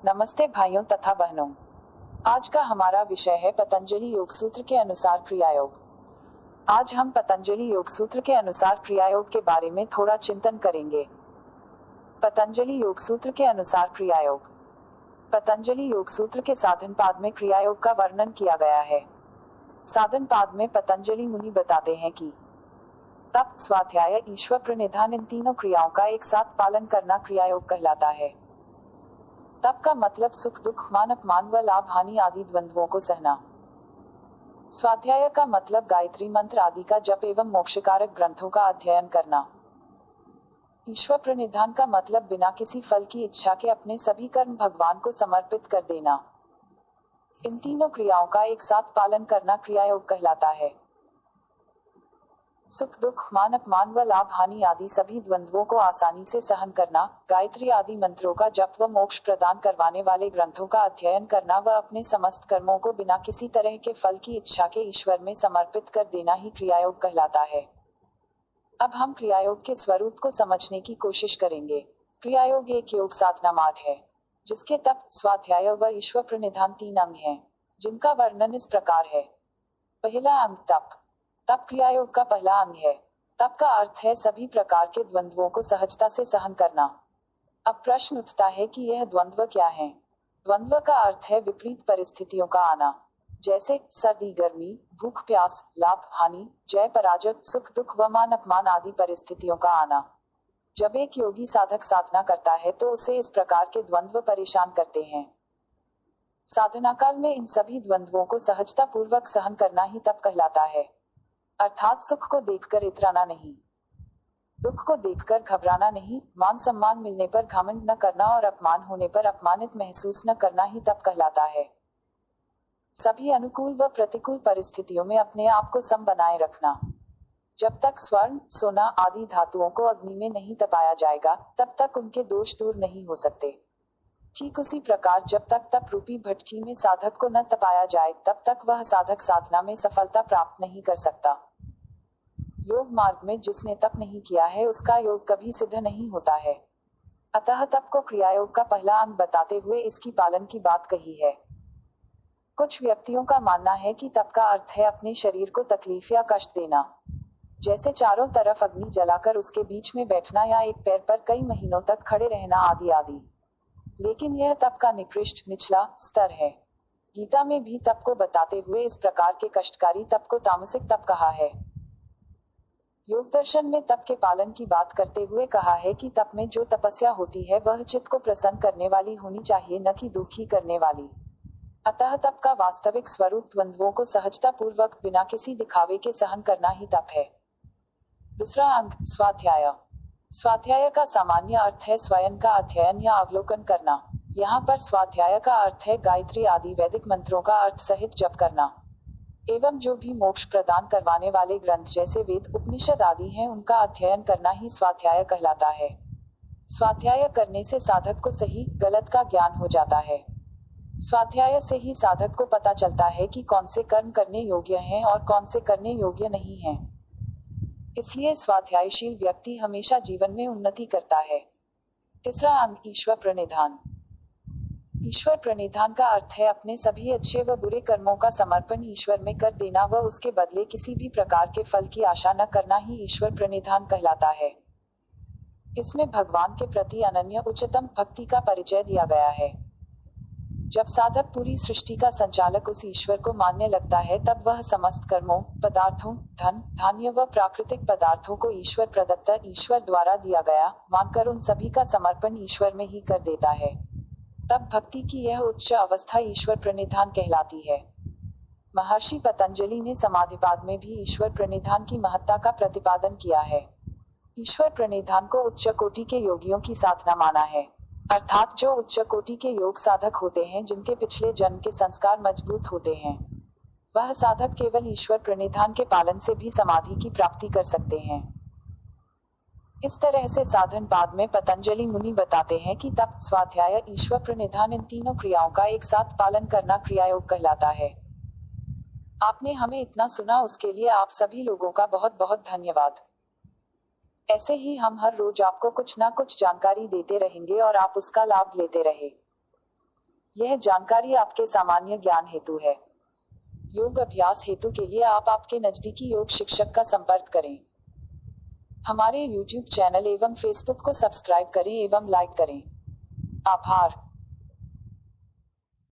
नमस्ते भाइयों तथा बहनों। आज का हमारा विषय है पतंजलि योग सूत्र के अनुसार क्रियायोग। आज हम पतंजलि योग सूत्र के अनुसार क्रियायोग के बारे में थोड़ा चिंतन करेंगे। पतंजलि योग सूत्र के अनुसार क्रियायोग। पतंजलि योग सूत्र के साधन पाद में क्रियायोग का वर्णन किया गया है। साधन पाद में पतंजलि मुनि बताते हैं कि तप, स्वाध्याय, ईश्वर प्रणिधान इन तीनों क्रियाओं का एक साथ पालन करना क्रियायोग कहलाता है। तप का मतलब सुख दुख, मान अपमान व लाभ हानि आदि द्वंद्वों को सहना। स्वाध्याय का मतलब गायत्री मंत्र आदि का जप एवं मोक्षकारक ग्रंथों का अध्ययन करना। ईश्वर प्रणिधान का मतलब बिना किसी फल की इच्छा के अपने सभी कर्म भगवान को समर्पित कर देना। इन तीनों क्रियाओं का एक साथ पालन करना क्रियायोग कहलाता है। सुख दुख, मान अपमान व लाभ हानि आदि सभी द्वंद्वों को आसानी से सहन करना, गायत्री आदि मंत्रों का जप व मोक्ष प्रदान करवाने वाले ग्रंथों का अध्ययन करना व अपने समस्त कर्मों को बिना किसी तरह के फल की इच्छा के ईश्वर में समर्पित कर देना ही क्रियायोग कहलाता है। अब हम क्रियायोग के स्वरूप को समझने की कोशिश करेंगे। क्रियायोग एक योग साधना मार्ग है जिसके तप, स्वाध्याय व ईश्वर प्रणिधान तीन अंग हैं, जिनका वर्णन इस प्रकार है। पहला अंग तप। तप क्रियायोग का पहला अंग है। तप का अर्थ है सभी प्रकार के द्वंद्वों को सहजता से सहन करना। अब प्रश्न उठता है कि यह द्वंद्व क्या है। द्वंद्व का अर्थ है विपरीत परिस्थितियों का आना, जैसे सर्दी गर्मी, भूख प्यास, लाभ हानि, जय पराजय, सुख दुख व मान अपमान आदि परिस्थितियों का आना। जब एक योगी साधक साधना करता है तो उसे इस प्रकार के द्वंद्व परेशान करते हैं। साधना काल में इन सभी द्वंद्वों को सहजता पूर्वक सहन करना ही तप कहलाता है। अर्थात सुख को देखकर इतराना नहीं, दुख को देखकर घबराना नहीं, मान सम्मान मिलने पर घमंड न करना और अपमान होने पर अपमानित महसूस न करना ही तप कहलाता है। सभी अनुकूल व प्रतिकूल परिस्थितियों में अपने आप को सम बनाए रखना। जब तक स्वर्ण, सोना आदि धातुओं को अग्नि में नहीं तपाया जाएगा तब तक उनके दोष दूर नहीं हो सकते। ठीक उसी प्रकार जब तक तप रूपी भट्टी में साधक को न तपाया जाए तब तक वह साधक साधना में सफलता प्राप्त नहीं कर सकता। योग मार्ग में जिसने तप नहीं किया है उसका योग कभी सिद्ध नहीं होता है। अतः तप को क्रियायोग का पहला अंग बताते हुए इसकी पालन की बात कही है। कुछ व्यक्तियों का मानना है कि तप का अर्थ है अपने शरीर को तकलीफ या कष्ट देना, जैसे चारों तरफ अग्नि जलाकर उसके बीच में बैठना या एक पैर पर कई महीनों तक खड़े रहना आदि आदि। लेकिन यह तप का निकृष्ट निचला स्तर है। गीता में भी तप को बताते हुए इस प्रकार के कष्टकारी तप को तामसिक तप कहा है। योग दर्शन में तप के पालन की बात करते हुए कहा है कि तप में जो तपस्या होती है वह चित्त को प्रसन्न करने वाली होनी चाहिए, न कि दुखी करने वाली। अतः तप का वास्तविक स्वरूप द्वंद्वों को सहजता पूर्वक बिना किसी दिखावे के सहन करना ही तप है। दूसरा अंग स्वाध्याय। स्वाध्याय का सामान्य अर्थ है स्वयं का अध्ययन या अवलोकन करना। यहाँ पर स्वाध्याय का अर्थ है गायत्री आदि वैदिक मंत्रों का अर्थ सहित जप करना एवं जो भी मोक्ष प्रदान करवाने वाले ग्रंथ जैसे वेद, उपनिषद आदि हैं उनका अध्ययन करना ही स्वाध्याय कहलाता है। स्वाध्याय करने से साधक को सही गलत का ज्ञान हो जाता है। स्वाध्याय से ही साधक को पता चलता है कि कौन से कर्म करने योग्य हैं और कौन से करने योग्य नहीं हैं। इसलिए स्वाध्यायशील व्यक्ति हमेशा जीवन में उन्नति करता है। तीसरा अंग ईश्वर प्रणिधान। ईश्वर प्रणिधान का अर्थ है अपने सभी अच्छे व बुरे कर्मों का समर्पण ईश्वर में कर देना व उसके बदले किसी भी प्रकार के फल की आशा न करना ही ईश्वर प्रणिधान कहलाता है। इसमें भगवान के प्रति अनन्य उच्चतम भक्ति का परिचय दिया गया है। जब साधक पूरी सृष्टि का संचालक उस ईश्वर को मानने लगता है तब वह समस्त कर्मों, पदार्थों, धन, धान्य व प्राकृतिक पदार्थों को ईश्वर प्रदत्त, ईश्वर द्वारा दिया गया मानकर उन सभी का समर्पण ईश्वर में ही कर देता है। तब भक्ति की यह उच्च अवस्था ईश्वर प्रणिधान कहलाती है। महर्षि पतंजलि ने समाधिपाद में भी ईश्वर प्रणिधान की महत्ता का प्रतिपादन किया है। ईश्वर प्रणिधान को उच्च कोटि के योगियों की साधना माना है, अर्थात जो उच्च कोटि के योग साधक होते हैं जिनके पिछले जन्म के संस्कार मजबूत होते हैं, वह साधक केवल ईश्वर प्रणिधान के पालन से भी समाधि की प्राप्ति कर सकते हैं। इस तरह से साधन पाद में पतंजलि मुनि बताते हैं कि तप, स्वाध्याय, ईश्वर प्रणिधान इन तीनों क्रियाओं का एक साथ पालन करना क्रियायोग कहलाता है। आपने हमें इतना सुना उसके लिए आप सभी लोगों का बहुत बहुत धन्यवाद। ऐसे ही हम हर रोज आपको कुछ ना कुछ जानकारी देते रहेंगे और आप उसका लाभ लेते रहे। यह जानकारी आपके सामान्य ज्ञान हेतु है। योग अभ्यास हेतु के लिए आप आपके नजदीकी योग शिक्षक का संपर्क करें। हमारे YouTube चैनल एवं Facebook को सब्सक्राइब करें एवं लाइक करें। आभार।